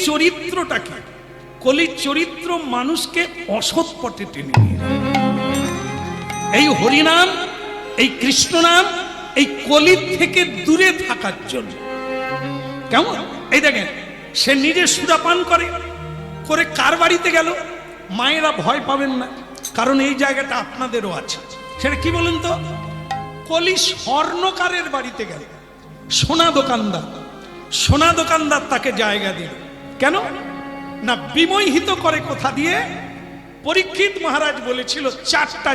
চরিত্রটা কি? কলির চরিত্র মানুষকে অসৎ পথে টেনে নিয়ে যায়। এই হরিনাম, এই কৃষ্ণ নাম, এই কলির থেকে দূরে থাকার জন্য। কেমন? এই দেখেন, সে নিজে সুরাপান করে কার বাড়িতে গেল? মায়েরা ভয় পাবেন না, কারণ এই জায়গাটা আপনাদেরও আছে। সেটা কি বলুন তো? কলি স্বর্ণকারের বাড়িতে গেল, সোনা দোকানদার তাকে জায়গা দিল। কেন না? বিমোহিত করে কোথা দিয়ে? পরীক্ষিত মহারাজ বলেছিল চারটা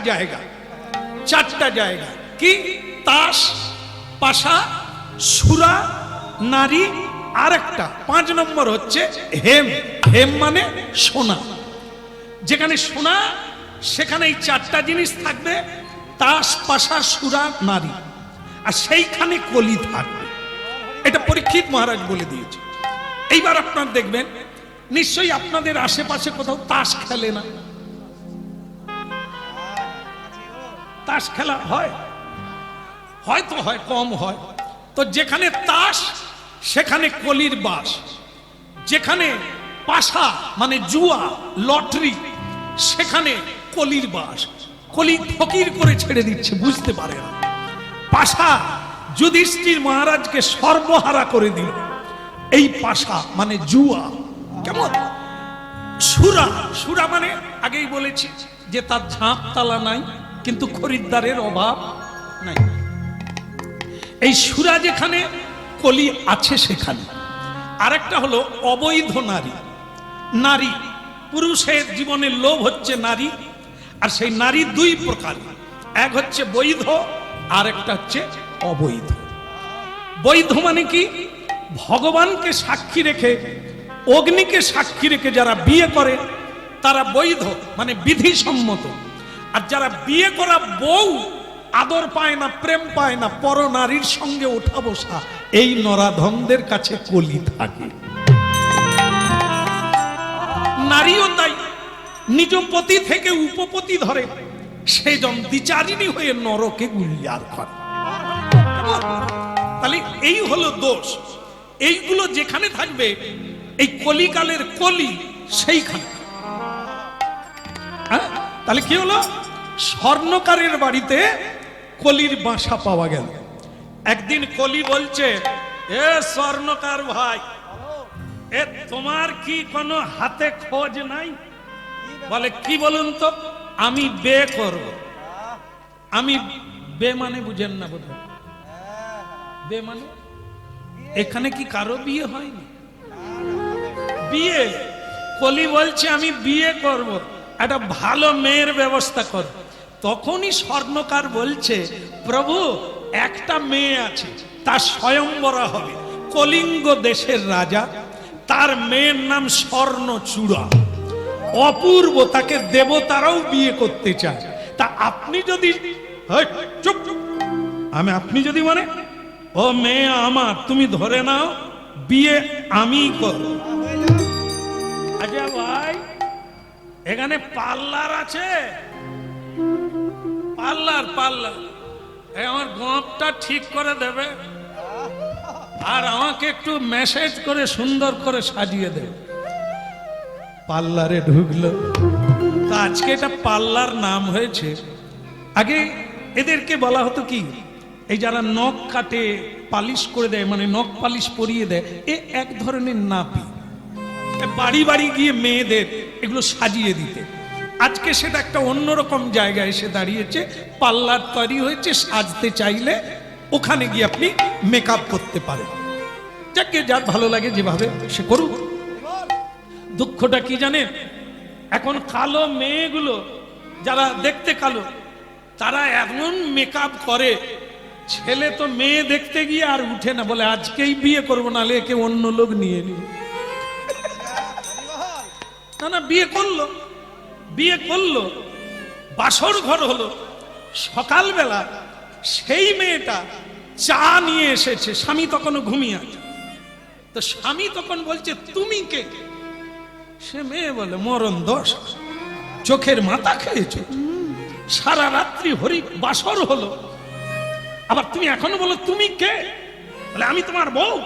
জায়গা কি? তাস, পাশা, সুরা, নারী, আর একটা 5 নম্বর হচ্ছে হেম। হেম মানে সোনা। যেখানে সোনা সেখানে এই চারটা জিনিস থাকবে, তাস, পাশা, সুরা, নারী, আর সেইখানে কলি থাকবে। এটা পরীক্ষিত মহারাজ বলে দিয়েছে। এইবার আপনারা দেখবেন, নিশ্চয়ই আপনাদের আশেপাশে কোথাও তাস খেলে না? তাস খেলা হয়? হয়তো হয়, কম হয়। তো যেখানে তাস সেখানে কলির বাস, যেখানে পাশা মানে জুয়া, লটারি, সেখানে কলির বাস। কলি ফকির করে ছেড়ে দিচ্ছে, বুঝতে পারে না। পাশা যুধিষ্ঠির মহারাজকে সর্বহারা করে দিল, এই পাশা মানে জুয়া। কেমন? সুরা মানে আগেই বলেছি যে তার ঝাঁপ তালা নাই, কিন্তু খরিদ্দারের অভাব নাই। এই সুরা যেখানে, কলি আছে সেখানে। আরেকটা হলো অবৈধ নারী। পুরুষের জীবনের লোভ হচ্ছে নারী, আর সেই নারী 2 প্রকার, এক হচ্ছে বৈধ, আর একটা হচ্ছে অবৈধ। বৈধ মানে কি? ভগবানকে সাক্ষী রেখে, অগ্নিকে সাক্ষী রেখে যারা বিয়ে করে তারা বৈধ, মানে বিধিসম্মত। আর যারা বিয়ে করা বউ আদর পায় না, প্রেম পায় না, পর নারীর সঙ্গে ওঠা বসা, এই নরাধমদের কাছে কলি থাকে। নারীও তাই, নিজ পতি থেকে উপপতি ধরে, সেজন দ্বিচারিণী হয়ে নরকে গুলিয়ার করে। তাহলে এই হলো দোষ। এইগুলো যেখানে থাকবে, এই কলিকালের কলি সেইখানে। তাহলে কি হলো? স্বর্ণকারের বাড়িতে কলির বাসা পাওয়া গেল। একদিন কলি বলছে, এ স্বর্ণকার ভাই, এ তোমার কি কোনো হাতে খোঁজ নাই? বলে কি বলুন তো? আমি বে করব। আমি বে মানে বুঝেন না বোধ হয়? বে মানে এখানে কি কারো বিয়ে হয়নি? বিয়ে। কলি বলছে আমি বিয়ে করব, একটা ভালো মেয়ের ব্যবস্থা কর। তখনই স্বর্ণকার বলছে, প্রভু একটা মেয়ে আছে, তার স্বয়ংবরা হবে, কলিঙ্গ দেশের রাজা, তার মেয়ের নাম স্বর্ণচূড়া, অপূর্ব, তাকে দেবতারাও বিয়ে করতে চায়। তা আপনি যদি, চুপ, আপনি যদি মানে, ও মেয়ে আমার, তুমি ধরে নাও, বিয়ে আমি করব। আচ্ছা ভাই, এখানে পার্লার আছে? পার্লার আমার গোঁপটা ঠিক করে দেবে, আর আমাকে একটু মেসেজ করে সুন্দর করে সাজিয়ে দেবে। পার্লারে ঢুকলো। তা আজকে এটা পার্লার নাম হয়েছে। আগে এদেরকে বলা হতো কি, এই যারা নখ কাটে, পালিশ করে দেয়, মানে নখ পালিশ পরিয়ে দেয়, এ এক ধরনের নাপি। বাড়ি বাড়ি গিয়ে মেয়েদের এগুলো সাজিয়ে দিতে। আজকে সেটা একটা অন্যরকম জায়গায় এসে দাঁড়িয়েছে, পার্লার তৈরি হয়েছে। সাজতে চাইলে ওখানে গিয়ে আপনি মেকআপ করতে পারেন। যাকে যার ভালো লাগে যেভাবে সে করুক। দুঃখটা কি জানেন? এখন কালো মেয়েগুলো, যারা দেখতে কালো, তারা এমন মেকআপ করে, ছেলে তো মেয়ে দেখতে গিয়ে আর উঠে না, বলে আজকেই বিয়ে করবো, নাহলে একে অন্য লোক নিয়ে নিবে। না, বিয়ে করলো, বাসর ঘর হলো, সকালবেলা সেই মেয়েটা চা নিয়ে এসেছে, স্বামী তখনও ঘুমিয়ে আছে। তো স্বামী তখন বলছে, তুমি কে? সে মেয়ে বলে, মরণ দোষ, চোখের মাথা খেয়েছো, সারা রাত্রি হরি বাসর হলো, আবার তুমি এখনো বলো তুমি কে? বলে আমি তোমার বউ।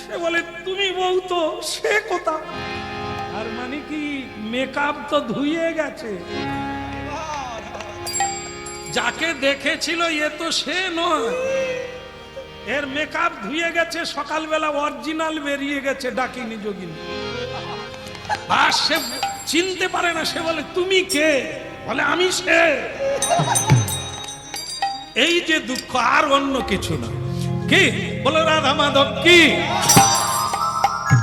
সে বলে তুমি বউ তো সে কথা, আর মানে কি মেকআপ তো ধুয়ে গেছে, যাকে দেখেছিল এ তো সে নয়, এর মেকআপ ধুয়ে গেছে, সকালবেলা অরিজিনাল বেরিয়ে গেছে, ডাকিনি যোগিনী। আর সে চিনতে পারে না, সে বলে তুমি কে? বলে আমি সে। এই যে দুঃখ, আর অন্য কিছু না। কি বলে রাধা মাধব কি?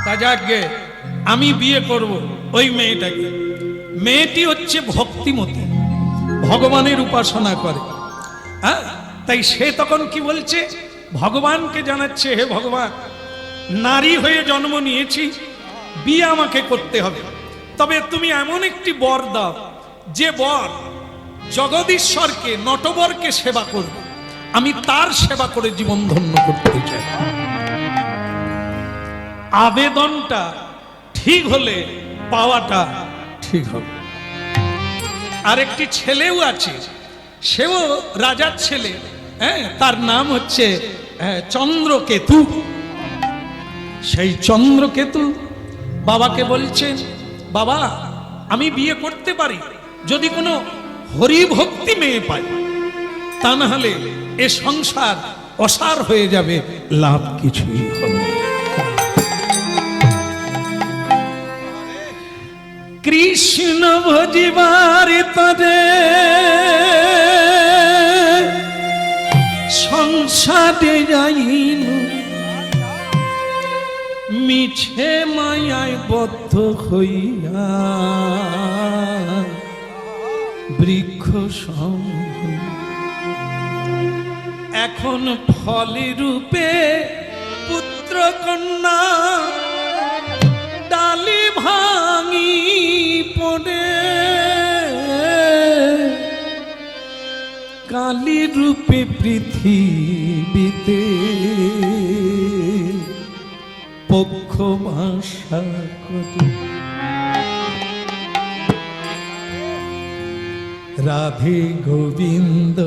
তা যাকে আমি বিয়ে করব ওই মেয়েটাকে। মেয়েটি হচ্ছে ভক্তিমতী, ভগবানের উপাসনা করে। হ্যাঁ, তাই সে তখন কি বলছে, ভগবানকে জানাচ্ছে, হে ভগবান, নারী হয়ে জন্ম নিয়েছি, বিয়ে আমাকে করতে হবে, তবে তুমি এমন একটি বর দাও যে বর জগদীশ্বরকে, নটবরকে সেবা করবে, আমি তার সেবা করে জীবন ধন্য করতে চাই। আবেদনটা ঠিক হলে পাওয়াটা ঠিক হবে। আরেকটি ছেলেও আছে, সেও রাজার ছেলে, হ্যাঁ, তার নাম হচ্ছে চন্দ্রকেতু। সেই চন্দ্রকেতু বাবাকে বলছেন, বাবা আমি বিয়ে করতে পারি যদি কোনো হরিভক্তি মেয়ে পাই, তা না হলে এ সংসার অসার হয়ে যাবে, লাভ কিছুই হবে। কৃষ্ণ ভজিবার তরে সংসারে যাইন, মিছে মায়ায় বদ্ধ হইয়া বৃক্ষ সঙ্গ, এখন ফলে রূপে পুত্র কন্যা ডালি ভাঙি পড়ে, কালী রূপে পৃথিবীতে পক্ষ ভাষা করে। রাধে গোবিন্দ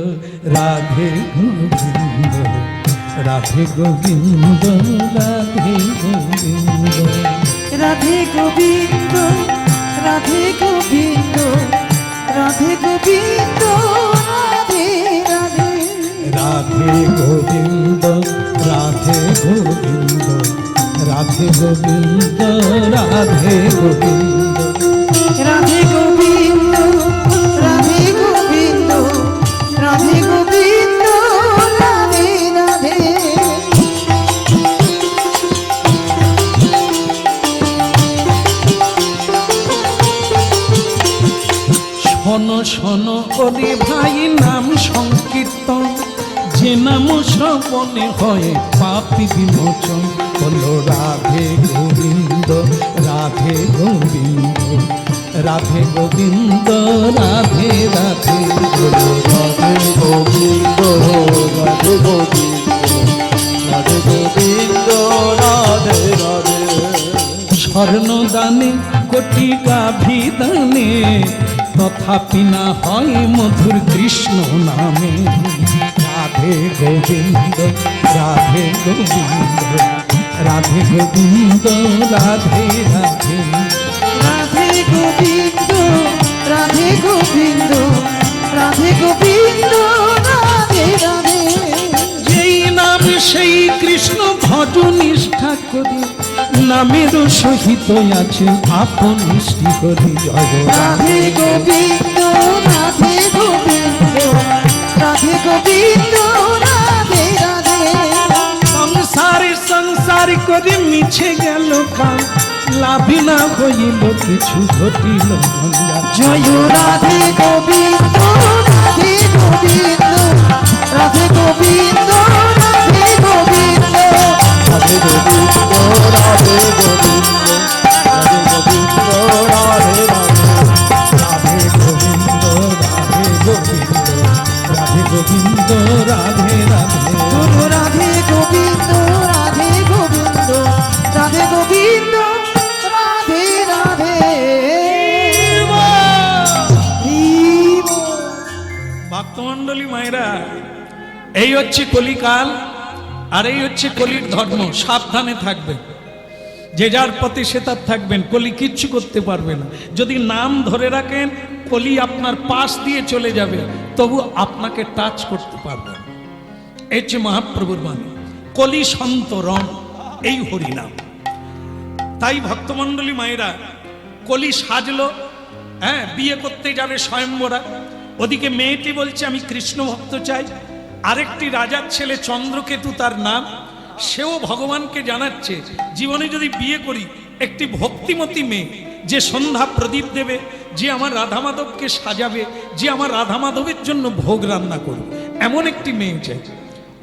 রাধে গোবিন্দ রাধে গোবিন্দ রাধে গোবিন্দ রাধে গোবিন্দ রাধে গোবিন্দ রাধে গোবিন্দ রাধে রাধে রাধে গোবিন্দ রাধে গোবিন্দ রাধে গোবিন্দ রাধে গোবিন্দ রাধে গোবিন্দ রাধে গোবিন্দ রাধে গোবিন্দ রাধে রাধে। শোনো শোনো ওরে ভাই নাম সংকীর্তন, যে নাম শ্রবণে হয় পাপি বিমোচন। বলো রাধে গোবিন্দ রাধে গোবিন্দ রাধে গোবিন্দ রাধে রাধে। বলো রাধে গোবিন্দ রাধে গোবিন্দ রাধে গোবিন্দ রাধে রাধে। স্বর্ণ দানে কোটি গাভী দানে, তথাপি না হয় মধুর কৃষ্ণ নামে। রাধে গোবিন্দ রাধে গোবিন্দ রাধে গোবিন্দ রাধে রাধে। রাধে গোবিন্দ রাধে গোবিন্দ রাধে গোবিন্দ রাধে রাধে। যেই নাম সেই কৃষ্ণ ভজ নিষ্ঠা করি, নামের সহিত আছে আপন শ্রী হরি। জয় রাধে গোবিন্দ রাধে গোবিন্দ রাধে গোবিন্দ রাধে রাধে। সংসারে সংসার করে মিছে গেল কাল, লাভি না হইল কিছু ঘটিল মঙ্গল। জয় রাধে গোবিন্দ রাধে গোবিন্দ রাধে গোবিন্দ রাধে গোবিন্দ রাধে গোবিন্দ রাধে গোবিন্দ রাধে গোবিন্দ রাধে রাধে। রাধে গোবিন্দ রাধে গোবিন্দ রাধে গোবিন্দ রাধে রাধে। গুরু রাধে গোবিন্দ রাধে গোবিন্দ রাধে গোবিন্দ রাধে রাধে। ভক্তমণ্ডলী মায়েরা, এই হচ্ছে কলিকাল, আর এই হচ্ছে কলির ধর্ম। সাবধানে থাকবে। যে যার পথে সে তার থাকবেন, কলি কিচ্ছু করতে পারবে না। যদি নাম ধরে রাখেন, কলি আপনার পাশ দিয়ে চলে যাবে, তবু আপনাকে টাচ করতে পারবে না। এই হচ্ছে মহাপ্রভুর বাণী, কলি সন্তরণ, এই হরিনাম। তাই ভক্তমণ্ডলী মায়েরা, কলি সাজলো, হ্যাঁ, বিয়ে করতে যাবে স্বয়ম্বরা। ওদিকে মেয়েটি বলছে আমি কৃষ্ণ ভক্ত চাই। আরেকটি রাজার ছেলে চন্দ্রকেতু তার নাম, সেও ভগবানকে জানাচ্ছে জীবনে যদি বিয়ে করি একটি ভক্তিমতী মেয়ে, যে সন্ধ্যা প্রদীপ দেবে, যে আমার রাধা মাধবকে সাজাবে, যে আমার রাধা মাধবের জন্য ভোগ রান্না করবে, এমন একটি মেয়ে চাই।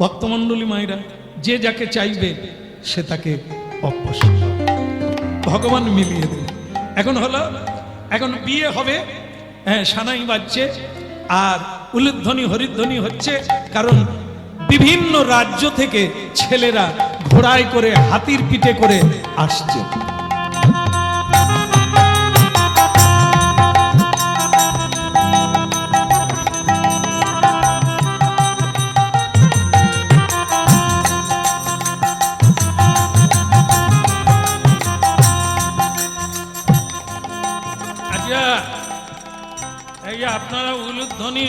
ভক্তমণ্ডলী মায়েরা, যে যাকে চাইবে সে তাকে অপছন্দ, ভগবান মিলিয়ে দেবে। এখন বিয়ে হবে, হ্যাঁ, সানাই বাজছে আর উলুধ্বনি হরিধ্বনি হচ্ছে, কারণ বিভিন্ন রাজ্য থেকে ছেলেরা ঘোড়ায় করে, হাতির পিঠে করে আসছে। এই যে আপনারা উলুধ্বনি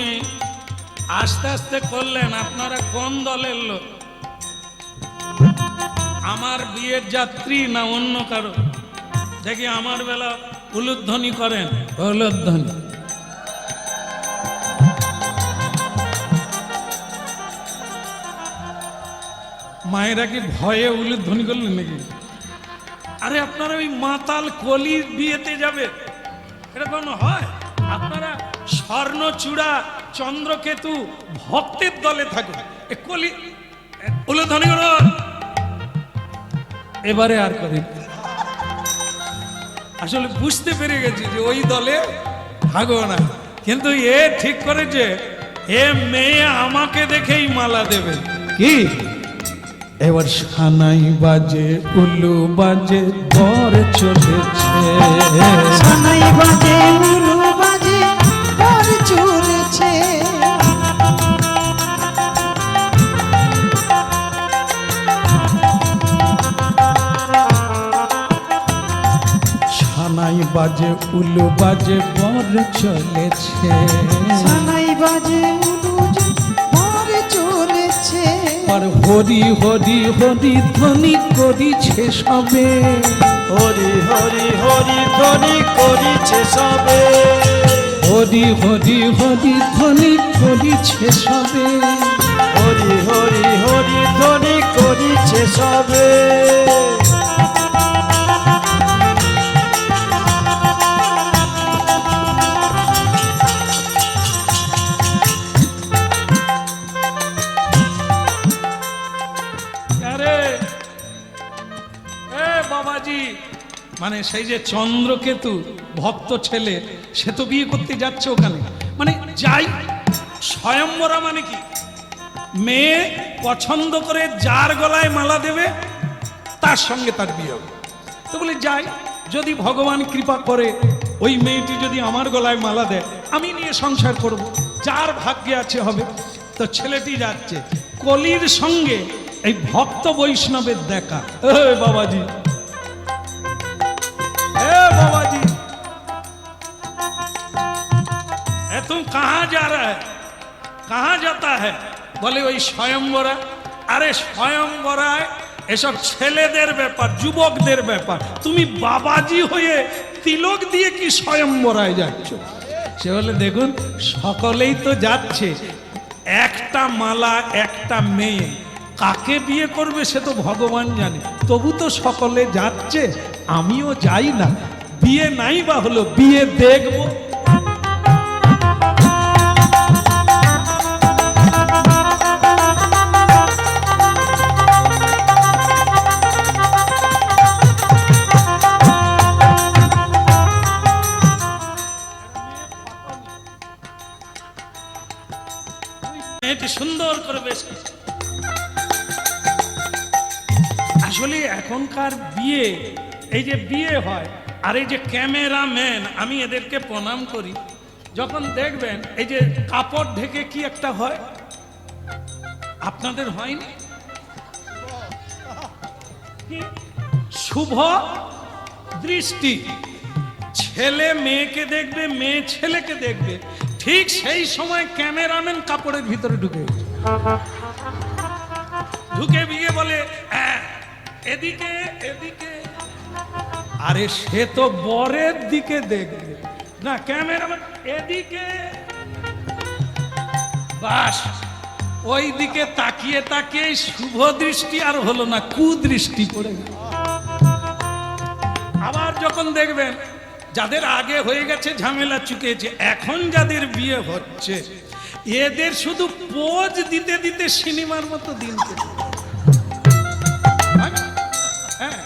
আস্তে আস্তে করলেন, আপনারা কোন দলের লোক? আমার বিয়ের যাত্রী না অন্য কারো? দেখি আমার বেলা উলুধ্বনি করেন, উলুধ্বনি। মায়েরা কি ভয়ে উলুধ্বনি করলেন নাকি? আরে আপনারা ওই মাতাল কলির বিয়েতে যাবে, এটা কোনো হয়? আপনারা স্বর্ণচূড়া চন্দ্রকেতু ভক্তের দলে থাকুন, কলি উলুধ্বনি করুন। এবারে আর করি, আসলে বুঝতে পেরে গেছি যে ওই দলে থাকবো না। কিন্তু এ ঠিক করেছে, এ মেয়ে আমাকে দেখেই মালা দেবে। কি এবার সানাই বাজে, উলু বাজে, বর চলেছে, সানাই বাজে, উলু বাজে, বর চলেছে। সানাই বাজে, উলু বাজে, বর চলেছে, সানাই বাজে, উলু বর চলেছে। আর হরি হরি হরি ধ্বনি করিছে সবে, হরি হরি হরি ধ্বনি করিছে সবে, হরি হরি হরি ধ্বনি করিছে সবে, হরি হরি হরি ধ্বনি করিছে সবে। আরে এ বাবাজি, মানে সেই যে চন্দ্রকেতু ভক্ত ছেলে, সে তো বিয়ে করতে যাচ্ছে ওখানে। মানে যাই, স্বয়ম্বরা মানে কি? মেয়ে পছন্দ করে যার গলায় মালা দেবে তার সঙ্গে তার বিয়ে হবে। তো বলে যাই, যদি ভগবান কৃপা করে ওই মেয়েটি যদি আমার গলায় মালা দেয়, আমি নিয়ে সংসার করব, যার ভাগ্যে আছে হবে। তো ছেলেটি যাচ্ছে, কলির সঙ্গে এই ভক্ত বৈষ্ণবের দেখা। এ বাবাজি, ए बाबाजी, ए तुम कहाँ जा रहा है, कहाँ जाता है? बोले वही स्वयंवरा। अरे स्वयंवराय এসব ছেলেদের ব্যাপার, যুবকদের ব্যাপার। তুমি বাবাজি হয়ে তিলক দিয়ে কি স্বয়ংবরায় যাচ্ছ? সে বলে দেখুন, সকলেই তো যাচ্ছে, একটা মালা, একটা মেয়ে, কাকে বিয়ে করবে সে তো ভগবান জানে। তবু তো সকলে যাচ্ছে, আমিও যাই না। বিয়ে নাই বা হলো, বিয়ে দেখবো। সুন্দর করে বেশ। আসলে এখনকার বিয়ে, এই যে বিয়ে হয়, আর এই যে ক্যামেরাম্যান, আমি এদেরকে প্রণাম করি। যখন দেখবেন এই যে কাপড় ঢেকে কি একটা হয়, আপনাদের হয়নি? শুভ দৃষ্টি। ছেলে মেয়েকে দেখবে, মেয়ে ছেলেকে দেখবে, ঠিক সেই সময় ক্যামেরাম্যান কাপড়ের ভিতরে ঢুকে বিয়ে বলে এদিকে এদিকে। আরে সে তো বরের দিকে দেখবে না, ক্যামেরাম্যান এদিকে। বাস ওই দিকে তাকিয়ে তাকিয়ে শুভ দৃষ্টি আর হলো না, কুদৃষ্টি পড়ে গেল। আবার যখন দেখবেন যাদের আগে হয়ে গেছে ঝামেলা চুকেছে, এখন যাদের বিয়ে হচ্ছে এদের শুধু পোজ দিতে দিতে সিনেমার মতো দিন কেটে। হ্যাঁ,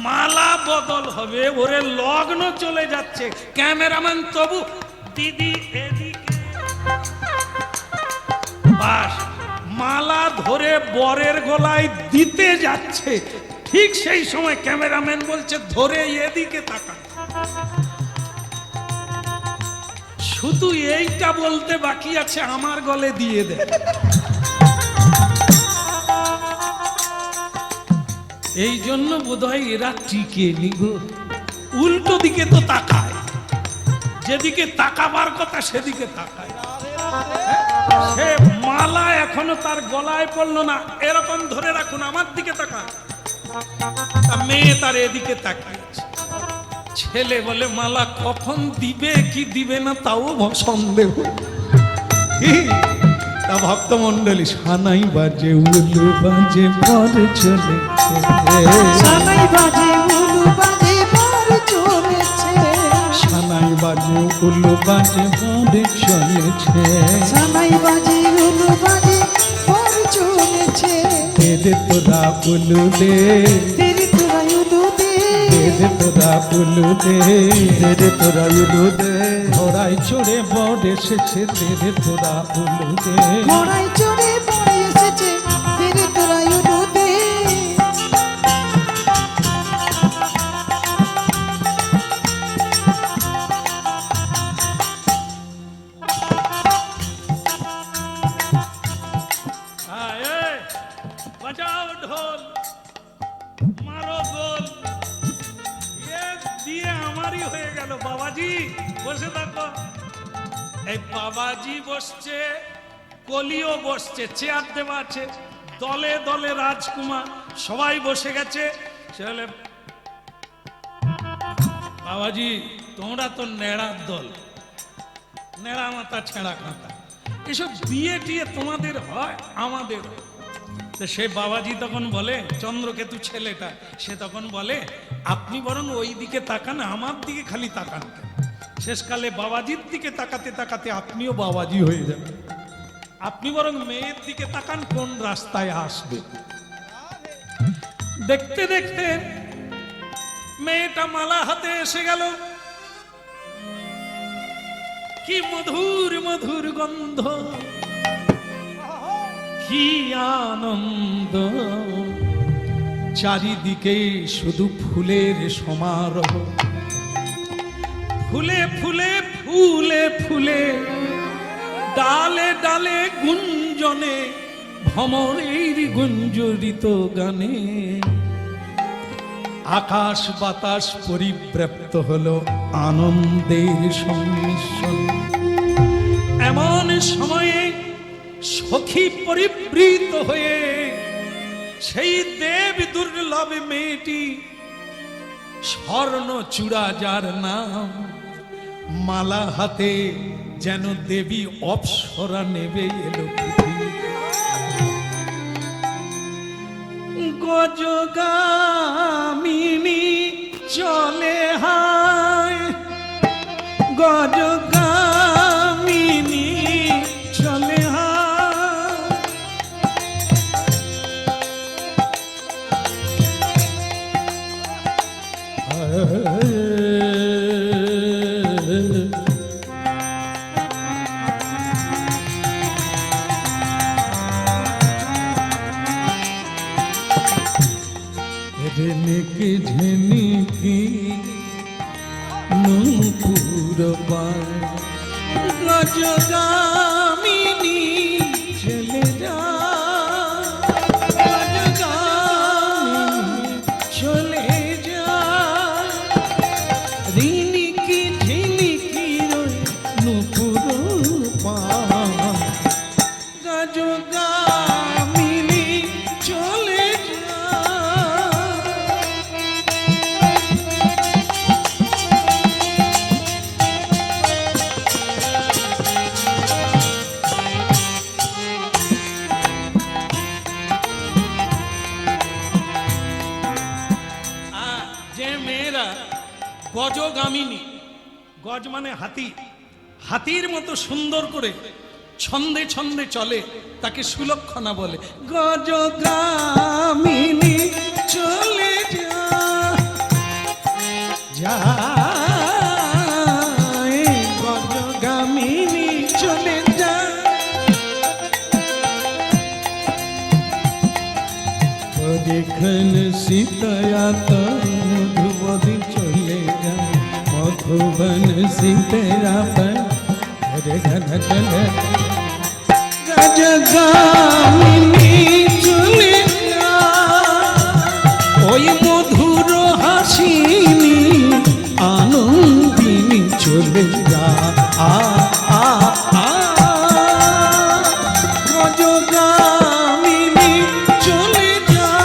মালা বদল হবে, ওরে লগ্ন চলে যাচ্ছে, ক্যামেরাম্যান তবু দিদি এদিকে। বাস মালা ধরে বরের গলায় দিতে যাচ্ছে, ঠিক সেই সময় ক্যামেরাম্যান বলছে ধরে এদিকে তাকা। শুধু এইটা বলতে বাকি আছে, আমার গলে দিয়ে দে। এই জন্য বোধহয় এরা টিকে নিগো, উল্টো দিকে তো তাকায়, যেদিকে তাকাবার কথা সেদিকে তাকায়। সে মালা এখনো তার গলায় পড়লো না, এরকম ধরে রাখুন, আমার দিকে তাকায়। মেয়ে তার এদিকে তাকিয়েছে। ছেলে বলে মালা কখন দিবে কি দিবে না তাও সন্দেহ। তা ভক্ত মন্ডলী, সানাই বাজে উলু বাজে বর চলেছে, সানাই বাজে উলু বাজে বর চলেছে, সানাই বাজে উলু বাজে বর চলেছে, সানাই বাজে উলু বাজে বর চলেছে। দে তোরা উলু দে, তেরি তোরা উলু দে, দে তোরা উলু দে, দে তোরা উলু দে, ঘোড়ায় চড়ে বর এসেছে, দে তোরা উলু দে। ঘোড়ায় চড়ে বর এসেছে, তেরি তোরা উলু দে। বাজাও ঢোল, মারো গোল। দিয়ে আমারই হয়ে গেল। বাবাজি বসে থাকো। এই বাবাজি বসছে, কলিও বসছে, চেয়ার দেওয়া আছে, দলে দলে রাজকুমার সবাই বসে গেছে। চলে বাবাজি, তোমরা তো নেড়ার দল, নেড়া মাথা ছেঁড়া কাঁথা, এসব বিয়ে টিয়ে তোমাদের হয়, আমাদের হয়। সে বাবাজি তখন বলে, চন্দ্রকেতু ছেলেটা, সে তখন বলে আপনি বরং ওই দিকে তাকান, আমার দিকে খালি তাকান। শেষকালে বাবাজির দিকে তাকাতে তাকাতে আপনিও বাবাজি হয়ে যাবেন। আপনি বরং মেয়ের দিকে তাকান, কোন রাস্তায় আসবে। দেখতে দেখতে মেয়েটা মালা হাতে এসে গেল। কি মধুর মধুর গন্ধ, কি আনন্দ, চারিদিকে শুধু ফুলের সমারোহ। ফুলে ফুলে ফুলে ফুলে, ডালে ডালে গুঞ্জনে, ভ্রমরের গুঞ্জরিত গানে আকাশ বাতাস পরিব্যাপ্ত হলো আনন্দের সংমিশ্রণ। এমন সময়ে সখী পরিবৃত হয়ে সেই দেব দুর্লভ মেয়েটি, স্বর্ণ চূড়া যার নাম, মালা হাতে যেন দেবী অপ্সরা নেবে এলো পৃথিবী। গজগামিনী চলে হায়, গজগামিনী চলে হায়। ঝিনিকি ঝিনিকি নূপুর পায়, গজগামিনী চলে যায়, গজগামিনী চলে যায়। মেয়েরা গজগামিনী, গজ মানে হাতি, হাতির মতো সুন্দর করে ছন্দে ছন্দে চলে, তাকে সুলক্ষণা বলে। গজগামিনী চলে যায়, গজগামিনী চলে যায়। দেখন সীতায়াত মধুবন চলে যায়, মধুবন সীতেরা पर ঘন চলে গজগামিনী চলে যায়, ওই মধুর হাসিনী আনন্দিনী চলে যায়। গজগামিনী চলে যায়।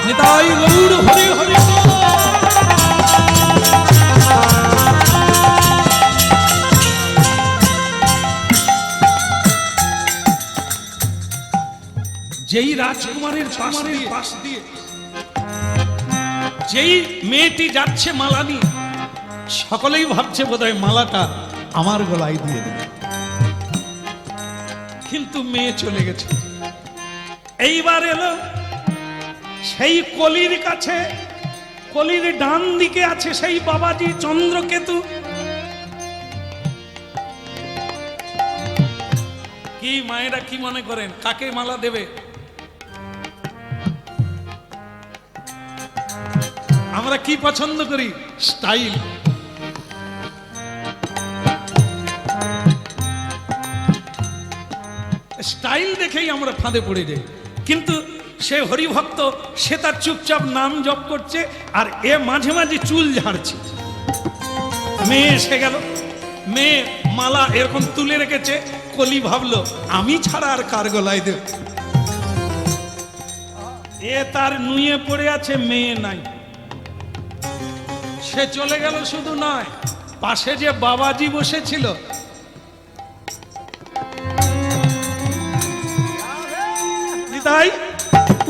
নিতাই গৌর হরি হরি বল। যেই রাজকুমারের পাশ দিয়ে যেই মেয়েটি যাচ্ছে মালা নিয়ে, সকলেই ভাবছে বোধহয় মালাটা আমার গলায় দিয়ে দেবে, কিন্তু মেয়ে চলে গেছে। এইবার এলো সেই কলির কাছে, কলির ডান দিকে আছে সেই বাবাজি চন্দ্রকেতু। কি মায়েরা কি মনে করেন কাকে মালা দেবে? আমরা কি পছন্দ করি? স্টাইল। স্টাইল দেখেই আমরা ফাঁদে পড়ে যাই। কিন্তু সে হরিভক্ত, সে তার চুপচাপ নাম জপ করছে, আর এ মাঝে মাঝে চুল ঝাড়ছে। মেয়ে এসে গেল, মেয়ে মালা এরকম তুলে রেখেছে। কলি ভাবলো আমি ছাড়া আর কার গলায় দেব? এ তার নুয়ে পড়ে আছে, মেয়ে নাই। সে চলে গেল, শুধু নয়, পাশে যে বাবাজি বসেছিল, তাই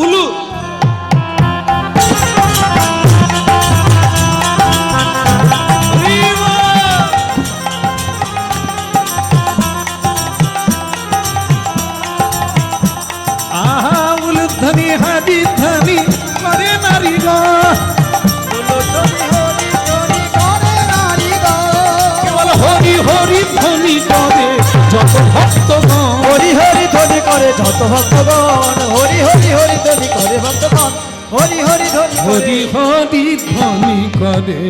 উলু ধনী হাজি ধনী করে নারী গো, কেবল হরি হরি ধ্বনি করে যত ভক্তগণ, হরি হরি ধ্বনি করে যত ভক্তগণ, হরি হরি হরি ধ্বনি করে ভক্তগণ, হরি হরি ধ্বনি হরি হরি ধ্বনি করে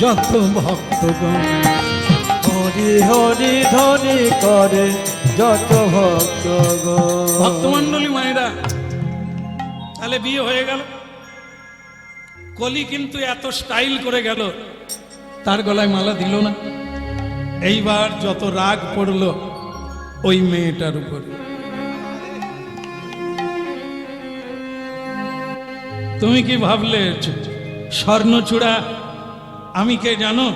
যত ভক্তগণ, হরি হরি ধ্বনি করে যত ভক্তগণ। ভক্তমণ্ডলী মায়েরা, তাহলে বিয়ে হয়ে গেল। কলি কিন্তু এত স্টাইল করে গেল, তার গলায় মালা দিল না। এইবার যত রাগ পড়লো ওই মেয়েটার উপরে। তুমি কি ভাবলে স্বর্ণচূড়া আমি কে জানো?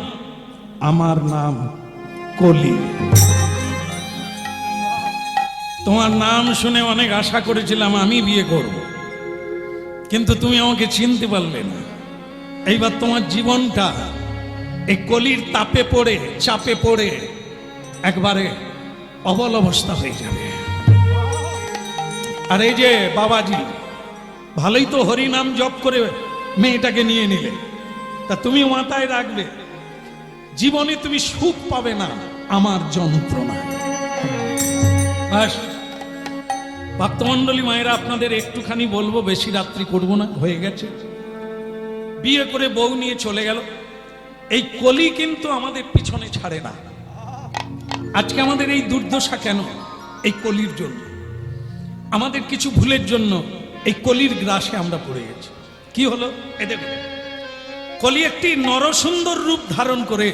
আমার নাম কলি। তোমার নাম শুনে অনেক আশা করেছিলাম আমি বিয়ে করব, কিন্তু তুমি আমাকে চিনতে পারলে না। এইবার তোমার জীবনটা এই কলির তাপে পড়ে, চাপে পড়ে একবারে অবল অবস্থা হয়ে যাবে। আর এই যে বাবাজি, ভালোই তো হরি নাম জপ করে মেয়েটাকে নিয়ে নিলে, তা তুমি মাথায় রাখবে জীবনে তুমি সুখ পাবে না আমার যন্ত্রণা। ভক্তমণ্ডলী মায়েরা, আপনাদের একটুখানি বলবো, বেশি রাত্রি করব না, হয়ে গেছে। বিয়ে করে বউ নিয়ে চলে গেল। এই কলি কিন্তু আমাদের পিছনে ছাড়ে না। আজকে আমাদের এই দুর্দশা কেন? এই কলির জন্য, আমাদের কিছু ভুলের জন্য এই কলির গ্রাসে আমরা পড়ে গেছি। কি হলো? এদের কলি একটি নরসুন্দর রূপ ধারণ করে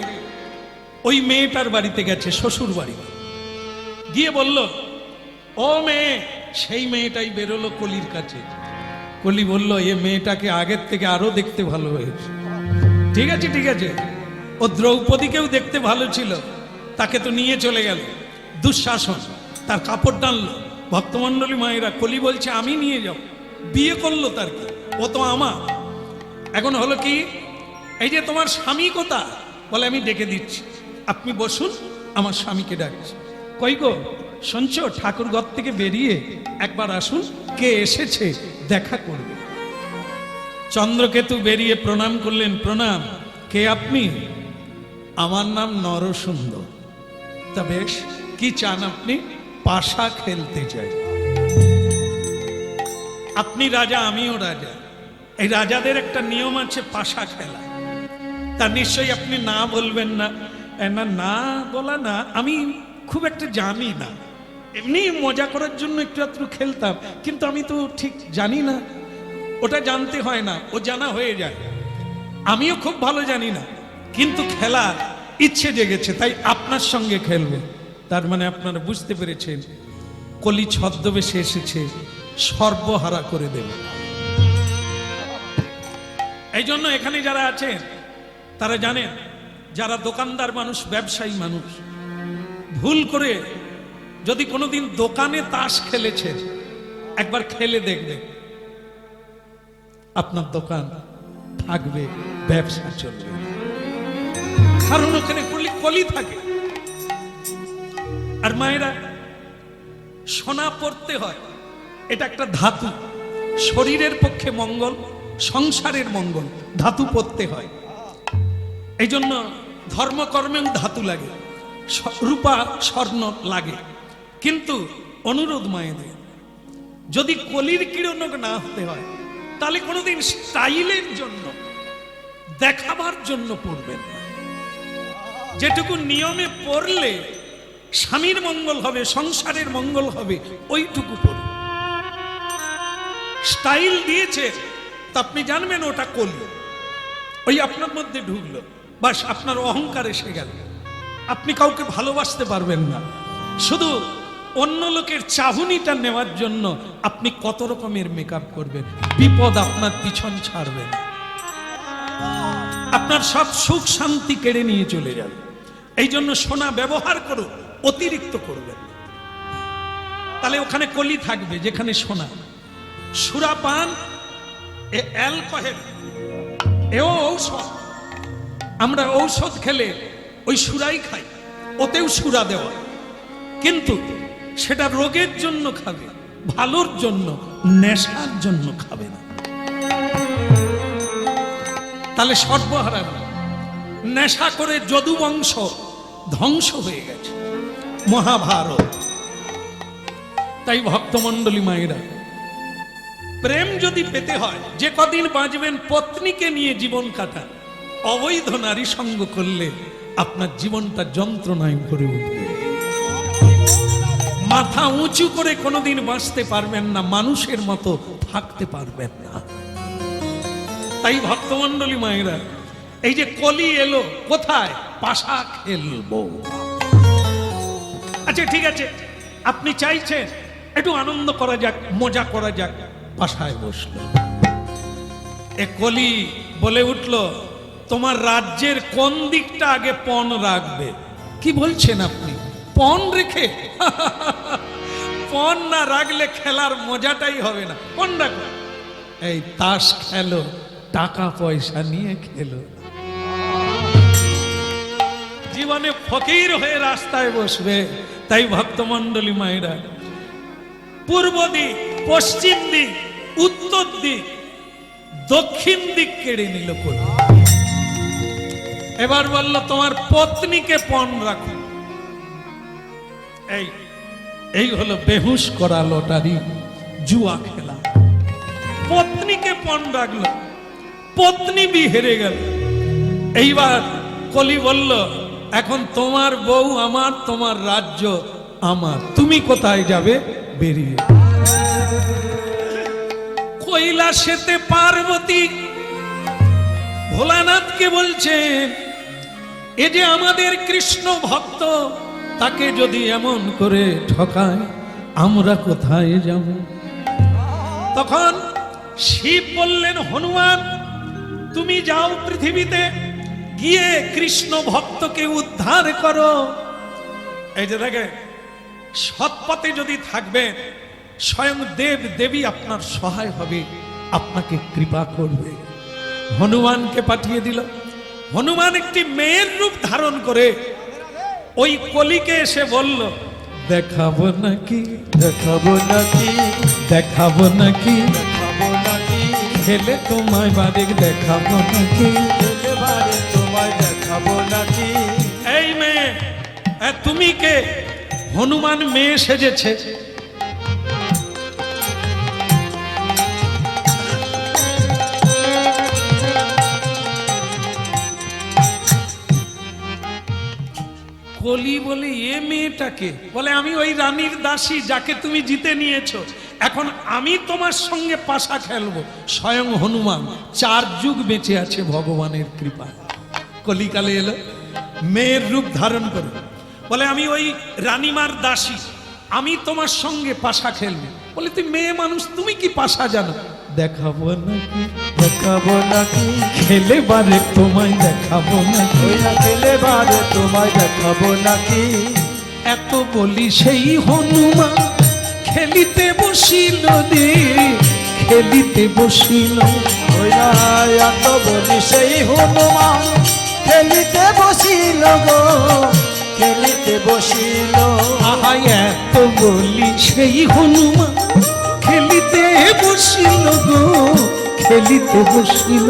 ওই মেয়েটার বাড়িতে গেছে, শ্বশুর বাড়ি গিয়ে বলল, ও মেয়ে। সেই মেয়েটাই বেরোলো কলির কাছে। কলি বলল, এ মেয়েটাকে আগের থেকে আরো দেখতে ভালো হয়েছে। ঠিক আছে, ঠিক আছে, ও দ্রৌপদীকেও দেখতে ভালো ছিল, তাকে তো নিয়ে চলে গেল দুঃশাসন। তার কাপড় টানলো। ভক্তমণ্ডলী মায়েরা, কলি বলছে আমি নিয়ে যাব। বিয়ে করলো তার কি, ও তো আমার। এখন হলো কি, এই যে তোমার স্বামী কোথায়? বলে আমি ডেকে দিচ্ছি, আপনি বসুন, আমার স্বামীকে ডাকছি। কই গো শুনছো, ঠাকুর ঘর থেকে বেরিয়ে একবার আসুন, কে এসেছে দেখা করবে। চন্দ্রকেতু বেরিয়ে প্রণাম করলেন। প্রণাম, কে আপনি? আমার নাম নরসুন্দর। তা বেশ, কি চান আপনি? পাশা খেলতে চাই। আপনি রাজা, আমিও রাজা। এই রাজাদের একটা নিয়ম আছে, পাশা খেলা। তা নিশ্চয়ই আপনি না বলবেন না। না, না বলা না, আমি খুব একটা জানি না, এমনি মজা করার জন্য একটু একটু খেলতাম, কিন্তু আমি তো ঠিক জানি না। ওটা জানতে হয় না, ও জানা হয়ে যায়। আমিও খুব ভালো জানি না, কিন্তু খেলার ইচ্ছে জেগেছে, তাই আপনার সঙ্গে খেলবে। তার মানে আপনারা বুঝতে পেরেছেন, কলি ছদ্মবেশে এসেছে সর্বহারা করে দেবে। এই জন্য এখানে যারা আছেন তারা জানেন, যারা দোকানদার মানুষ, ব্যবসায়ী মানুষ, ভুল করে যদি কোনোদিন দোকানে তাস খেলেছেন, একবার খেলে দেখবেন, আপনার দোকান থাকবে, ব্যবসা চলবে। কারণ ওখানে কলি থাকে। আর মায়েরা, সোনা পড়তে হয়, এটা একটা ধাতু, শরীরের পক্ষে মঙ্গল, সংসারের মঙ্গল, ধাতু পড়তে হয়। এই জন্য ধর্মকর্মেও ধাতু লাগে, রূপা স্বর্ণ লাগে। কিন্তু অনুরোধ মায়েদের, যদি কলির কিরণক না হতে হয়, তাহলে কোনোদিন স্টাইলের জন্য, দেখাবার জন্য পড়বেন না। যেটুকু নিয়মে পড়লে স্বামীর মঙ্গল হবে, সংসারের মঙ্গল হবে, ওইটুকু পড়ুন। স্টাইল দিয়েছে তা আপনি জানবেন ওটা কলি, ওই আপনার মধ্যে ঢুকলো, বাস আপনার অহংকার এসে গেল। আপনি কাউকে ভালোবাসতে পারবেন না। শুধু অন্য লোকের চাহনিটা নেওয়ার জন্য আপনি কত রকমের মেকআপ করবেন, বিপদ আপনার পিছন ছাড়বেন, আপনার সব সুখ শান্তি কেড়ে নিয়ে চলে যাবে। এই জন্য সোনা ব্যবহার করুন, অতিরিক্ত করবেন, তাহলে ওখানে কলি থাকবে যেখানে সোনা। সুরাপান, এ অ্যালকোহল, এও ঔষধ। আমরা ঔষধ খেলে ওই সুরাই খাই, ওতেও সুরা দেওয়া, কিন্তু সেটা রোগের জন্য খাবে, ভালোর জন্য, নেশার জন্য খাবে না। তাহলে সর্বহারা। নেশা করে যদু বংশ ধ্বংস হয়ে গেছে, মহাভারত। তাই ভক্তমণ্ডলী মায়েরা, প্রেম যদি পেতে হয়, যে কদিন বাঁচবেন পত্নীকে নিয়ে জীবন কাটান। অবৈধ নারী সঙ্গ করলে আপনার জীবনটা যন্ত্রণায় ভরে উঠবে। মাথা উঁচু করে কোনোদিন বাঁচতে পারবেন না, মানুষের মতো থাকতে পারবেন না। তাই ভক্তমণ্ডলী মায়েরা, এই যে কলি এলো, কোথায়? পাশা খেলবো। আচ্ছা ঠিক আছে, আপনি চাইছেন একটু আনন্দ করা যাক, মজা করা যাক, পাশায় বসলো। এ কলি বলে উঠলো, তোমার রাজ্যের কোন দিকটা আগে পণ রাখবে? কি বলছেন আপনি? পণ রেখে? পণ না রাখলে খেলার মজাটাই হবে না। পণ রাখো, এই তাস খেলো, টাকা পয়সা নিয়ে খেলো। জীবনে ফকির হয়ে রাস্তায় বসবে। তাই ভক্তমণ্ডলী মায়েরা, পূর্ব দিক, পশ্চিম দিক, উত্তর দিক, দক্ষিণ দিক কেড়ে নিল কলি। এবার বলল, তোমার পত্নীকে পণ রাখো। এই হলো বেহুশ করা লটারি, জুয়া খেলা। পত্নীকে পণ রাখলো, পত্নী বি হেরে গেল। এইবার কলি বলল, এখন তোমার বউ আমার, তোমার রাজ্য আমার, তুমি কোথায় যাবে? বেরিয়ে। কৈলাসেতে পার্বতী ভোলানাথকে বলছেন, এ যে আমাদের কৃষ্ণ ভক্ত, তাকে যদি এমন করে ঠকায়, আমরা কোথায় যাব? তখন শিব বললেন, হনুমান তুমি যাও পৃথিবীতে, গিয়ে কৃষ্ণ ভক্তকে উদ্ধার করো। এই যে দেখে, সৎপথে যদি থাকবেন, স্বয়ং দেব দেবী আপনার সহায় হবে, আপনাকে কৃপা করবে। হনুমানকে পাঠিয়ে দিল। হনুমান একটি মেয়ের রূপ ধারণ করে ওই কলিকে এসে বলল, দেখাবো নাকি, দেখাবো নাকি, দেখাবো নাকি, দেখাবো নাকি, খেলে তোমায় বাড়ি দেখাবো নাকি। একেবারে তোমায় দেখাবো নাকি। এই মেয়ে, তুমি কে? হনুমান মেয়ে সেজেছে। কলি বলে, এ মেয়েটাকে? বলে, আমি ওই রানীর দাসী যাকে তুমি জিতে নিয়েছো। এখন আমি তোমার সঙ্গে পাশা খেলবো। স্বয়ং হনুমান 4 যুগ বেঁচে আছে ভগবানের কৃপা। কলিকালে এলো মেয়ের রূপ ধারণ করে, বলে, আমি ওই রানীমার দাসী, আমি তোমার সঙ্গে পাশা খেলবো। বলে, তুই মেয়ে মানুষ, তুমি কি পাশা জানো? দেখাবো নাকি, দেখাবো নাকি, খেলে বারে তোমায় দেখাবো নাকি। ওই না একেবারে তোমায় দেখাবো নাকি। এত বলি সেই হনুমান খেলিতে বসিল রে, খেলিতে বসিল। ওই না এত বলি সেই হনুমান খেলিতে বসিল গো, খেলিতে বসিল। আহাই এত বলি সেই হনুমান খেলিতে বসিল গো, খেলিতে বসিল।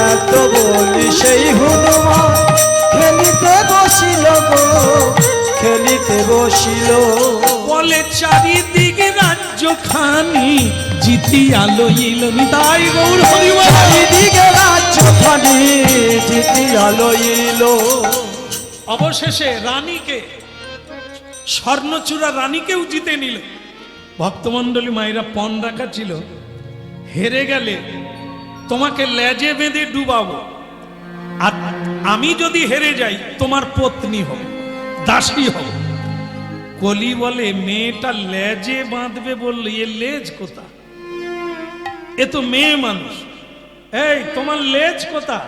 এত বলি সেই হনুমান খেলিতে বসিল গো, খেলিতে বসিল। বলে, চারিদিক রাজ্য খানি জিতিয়া লইল। নিতাই গৌর হরিবল। চারিদিকে রাজ্যখানি জিতিয়া লইল। অবশেষে রানীকে, স্বর্ণচূড়া রানীকেও জিতে নিল। ভক্তমণ্ডলী মায়েরা পণ রাখা ছিল, হেরে গেলে তোমাকে লেজে বেঁধে ডুবাবো, আর আমি যদি হেরে যাই তোমার পত্নী হব, দাসী হব। কলি বলে, মেয়েটা লেজে বাঁধবে বললে, এ লেজ কোথা? এ তো মেয়ে মানুষ, এই তোমার লেজ কোথা?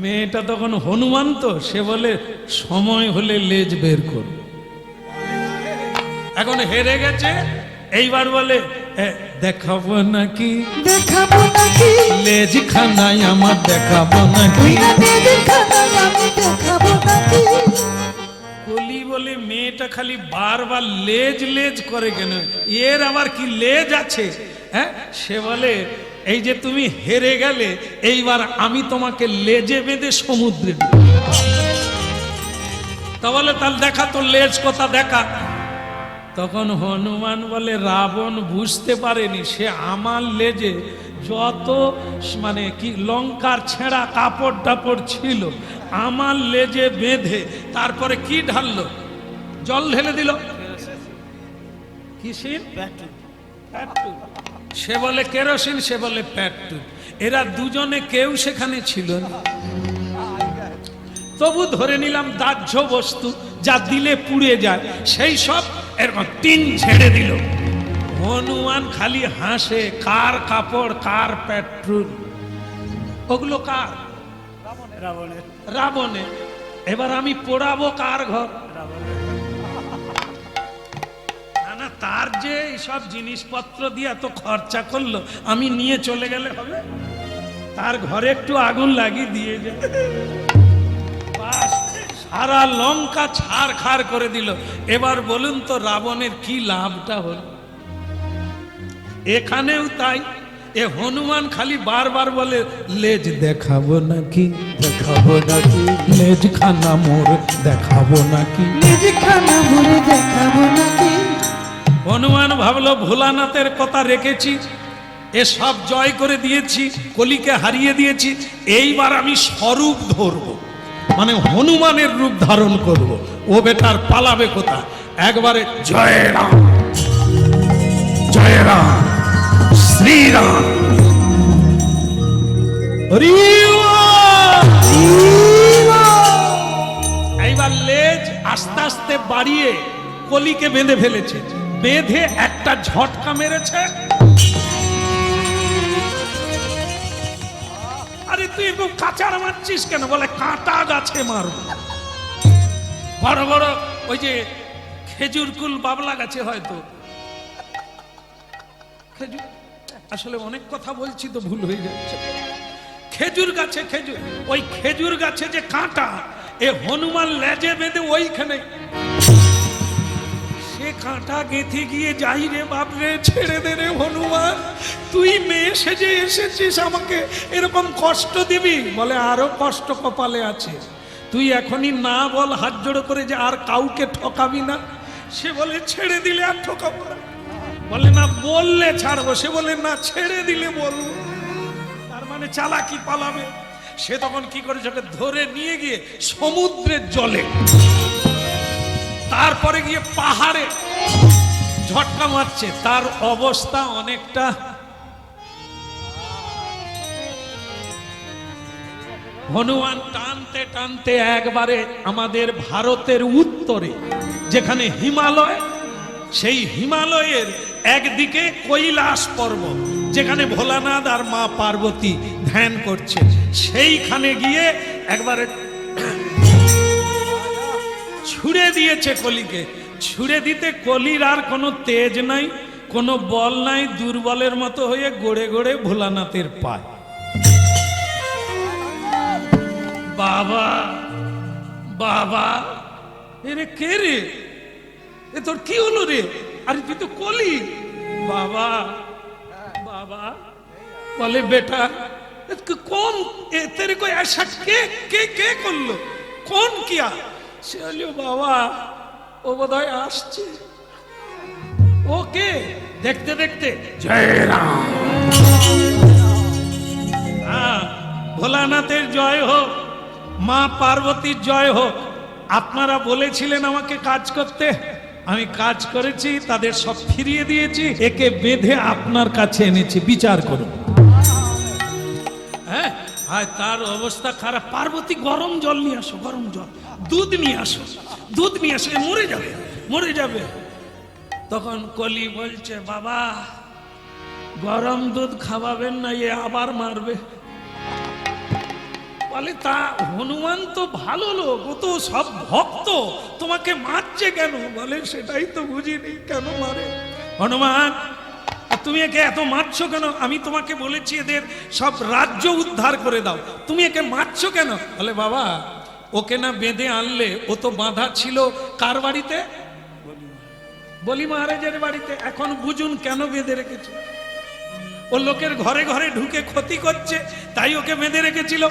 মেয়েটা তখন হনুমান তো, সে বলে, সময় হলে লেজ বের করব। এখন হেরে গেছে, এইবার বলে, দেখাবো নাকি, দেখাবো নাকি, লেজ খানাই আমার দেখাবো নাকি। ওই রাতে দেখাবো আমি দেখাবো নাকি। কলি বলে, মেয়েটা খালি বারবার লেজ লেজ করে কেন, এর আবার কি লেজ আছে? হ্যাঁ, সে বলে, এই যে তুমি হেরে গেলে, এইবার আমি তোমাকে লেজে বেঁধে সমুদ্রে দেব। তা বলে, তাহলে দেখা তো লেজ কথা দেখা। তখন হনুমান বলে, রাবণ বুঝতে পারেনি, সে আমার লেজে যত মানে কি লঙ্কার ছেঁড়া কাপড় টাপড় ছিল আমার লেজে বেঁধে, তারপরে কি ঢাললো? জল ঢেলে দিল। কিসিন? পেট্রোল। সে বলে কেরোসিন, সে বলে পেট্রোল। এরা দুজনে কেউ সেখানে ছিল না। তবু ধরে নিলাম দাহ্য বস্তু, যা দিলে পুড়ে যায়, সেই সব এরকম টিন ছেড়ে দিল। হনুমান খালি হাসে, কার কাপড়, কার পেট্রোল? ওগুলো কার? রাবণের। এবার আমি পোড়াবো কার ঘর? না না, তার যে সব জিনিসপত্র দিয়ে এত খরচা করলো, আমি নিয়ে চলে গেলে হবে? তার ঘরে একটু আগুন লাগিয়ে দিয়ে যায়, সারা লঙ্কা ছাড়খাড় করে দিল। এবার বলুন তো, রাবণের কি লাভটা হলো? এখানেও তাই, এ হনুমান খালি বারবার বলে, লেজ দেখাবো নাকি, দেখাবো নাকি, লেজ খানা মোর দেখাবো নাকি। নিজ খানা ভরে দেখাবো নাকি। হনুমান ভাবলো, ভোলানাথের কথা রেখেছি, এ সব জয় করে দিয়েছি, কলিকে হারিয়ে দিয়েছি, এইবার আমি স্বরূপ ধরবো, মানে হনুমানের রূপ ধারণ করব। ও বেটার পালাবে কোথা? একবারে জয় রাম, জয় রাম, শ্রীরাম, হরি বল। এইবার লেজ আস্তে আস্তে বাড়িয়ে কলিকে বেঁধে ফেলেছে, বেঁধে একটা ঝটকা মেরেছে। আরে তুই একটু কাঁচার মারছিস কেন? বলে, কাঁটা গাছে মারব। বড় বড় ওই যে খেজুর কুল বাবলা গাছে হয়তো খেজুর, আসলে অনেক কথা বলছি তো ভুল হয়ে যাচ্ছে। খেজুর গাছে খেজুর, ওই খেজুর গাছে যে কাঁটা, এ হনুমান লেজে বেঁধে ওইখানে সে কাঁটা গেঁথে গিয়ে, যাই রে বাপরে, ছেড়ে দে রে হনুমান, তুই মেয়ে সেজে এসেছিস আমাকে এরকম কষ্ট দিবি? বলে আরো কষ্ট কপালে আছে, তুই এখনই না বল হাত জোড়ো করে যে আর কাউকে ঠকাবি না। সে বলে ছেড়ে দিলে আর ঠকাবো না। বলে না বললে ছাড়বো, সে বলে না ছেড়ে দিলে বলবো। তার মানে চালাকি পালাবে। সে তখন কি করেছে, ওকে ধরে নিয়ে গিয়ে সমুদ্রের জলে, তারপরে গিয়ে পাহাড়ে ঝটকা মারছে। তার অবস্থা অনেকটা হনুমান টানতে টানতে একবারে আমাদের ভারতের উত্তরে যেখানে হিমালয়, সেই হিমালয়ের একদিকে কৈলাস পর্বত, যেখানে ভোলানাথ আর মা পার্বতী ধ্যান করছে, সেইখানে গিয়ে একবারে ছুড়ে দিয়েছে কলিকে। ছুড়ে দিতে কলির আর কোনো তেজ নাই, কোনো বল নাই, দুর্বলের মতো হয়ে গড়ে গড়ে ভোলানাথের পায়। বাবা বাবা, এরে কে রে, এ তোর কি হলো রে? আরে তুই তো কলি। বাবা বাবা, বলে বেটা कौन तेरे को ऐसा के করলো, কোন কিয়া? সে বলল বাবা ও বোধহয় আসছে। ওকে দেখতে দেখতে জয় রাম, ভোলানাথের জয় হোক, মা পার্বতীর জয় হোক। আপনারা বলেছিলেন আমাকে কাজ করতে, আমি কাজ করেছি, তাদের সব ফিরিয়ে দিয়েছি, একে বেঁধে আপনার কাছে এনেছি, বিচার করুন। হ্যাঁ, আর তার অবস্থা খারাপ। পার্বতী গরম জল নিয়ে আসো, গরম জল, দুধ নিয়ে আসো, দুধ নিয়ে আসো, মরে যাবে মরে যাবে। তখন কলি বলছে বাবা গরম দুধ খাওয়াবেন না, এ আবার মারবে। বলে তা হনুমান তো ভালো লোক, ও তো সব ভক্ত, তোমাকে মারছে কেন? বলে সেটাই তো বুঝিনি, কেন মারে? হনুমান তুমি একে এত মারছো কেন? আমি তোমাকে বলেছি এদের সব রাজ্য উদ্ধার করে দাও, তুমি একে মারছো কেন? বলে বাবা ওকে না বেঁধে আনলে, ও তো বাঁধা ছিল কার বাড়িতে? বলি মহারাজের বাড়িতে। এখন বুঝুন কেন বেঁধে রেখেছে। ও লোকের ঘরে ঘরে ঢুকে ক্ষতি করছে, তাই ওকে বেঁধে রেখেছিল।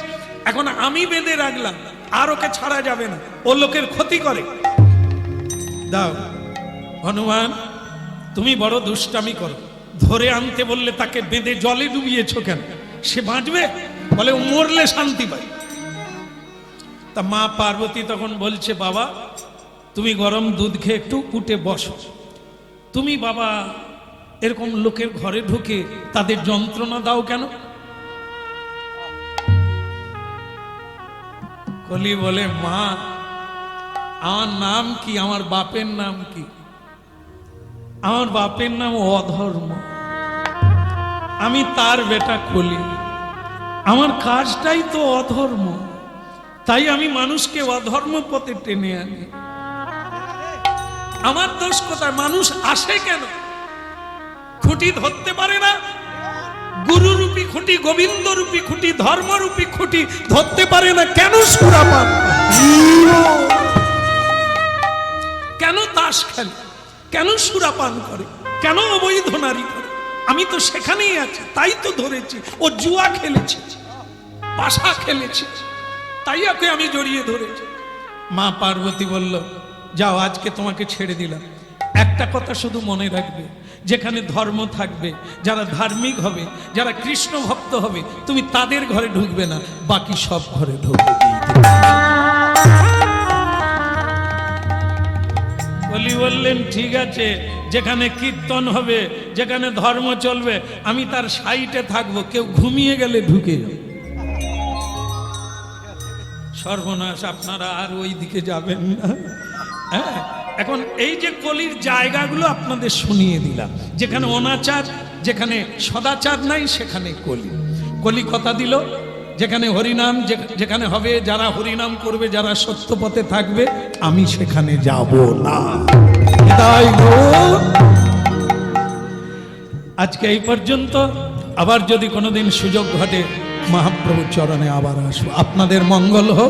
এখন আমি বেঁধে রাখলাম, আর ওকে ছাড়া যাবে না, ও লোকের ক্ষতি করে। দাও হনুমান, তুমি বড় দুষ্টামি করো, ধরে আনতে বললে তাকে বেঁধে জলে ডুবিয়েছো কেন? সে বাঁচবে? বলে ও মরলে শান্তি পাই। তা মা পার্বতী তখন বলছে বাবা তুমি গরম দুধ খেয়ে একটু উঠে বসো। তুমি বাবা এরকম লোকের ঘরে ঢুকে তাদের যন্ত্রণা দাও কেন? কলি বলে মা আমার নাম কি, আমার বাপের নাম কি? আমার বাপের নাম অধর্ম, আমি তার বেটা কলি, আমার কাজটাই তো অধর্ম, তাই আমি মানুষকে অধর্ম পথে টেনে আনি। আমার দোষ কোথায়? মানুষ আসে কেন? খুঁটি ধরতে পারে না? গুরুরূপী খুঁটি, গোবিন্দ রূপী খুঁটি, ধর্মরূপী খুঁটি ধরতে পারে না কেন? সুরাপান, কেন তাস খেলে, কেন সুরাপান করে, কেন অবৈধ নারী করে? আমি তো সেখানেই আছি, তাই তো ধরেছি। ও জুয়া খেলেছে, পাশা খেলেছে, তাই ওকে আমি জড়িয়ে ধরেছি। মা পার্বতী বলল যাও আজকে তোমাকে ছেড়ে দিলাম, একটা কথা শুধু মনে রাখবে, যেখানে ধর্ম থাকবে, যারা ধার্মিক হবে, যারা কৃষ্ণ ভক্ত হবে, তুমি তাদের ঘরে ঢুকবে না, বাকি সব ঘরে ঢুকবে। বলি বললেন ঠিক আছে, যেখানে কীর্তন হবে, যেখানে ধর্ম চলবে, আমি তার সাইটে থাকবো, কেউ ঘুমিয়ে গেলে ঢুকে যাবে। সর্বনাশ, আপনারা আর ওই দিকে যাবেন না। হ্যাঁ, এখন এই যে কলির জায়গাগুলো আপনাদের শুনিয়ে দিলাম, যেখানে অনাচার, যেখানে সদাচার নাই, সেখানে কলি। কলি কথা দিল যেখানে হরিনাম যেখানে হবে, যারা হরিনাম করবে, যারা সত্য পথে থাকবে, আমি সেখানে যাব না। তাই আজকে এই পর্যন্ত। আবার যদি কোনোদিন সুযোগ ঘটে মহাপ্রভুর চরণে আবার আসবো। আপনাদের মঙ্গল হোক।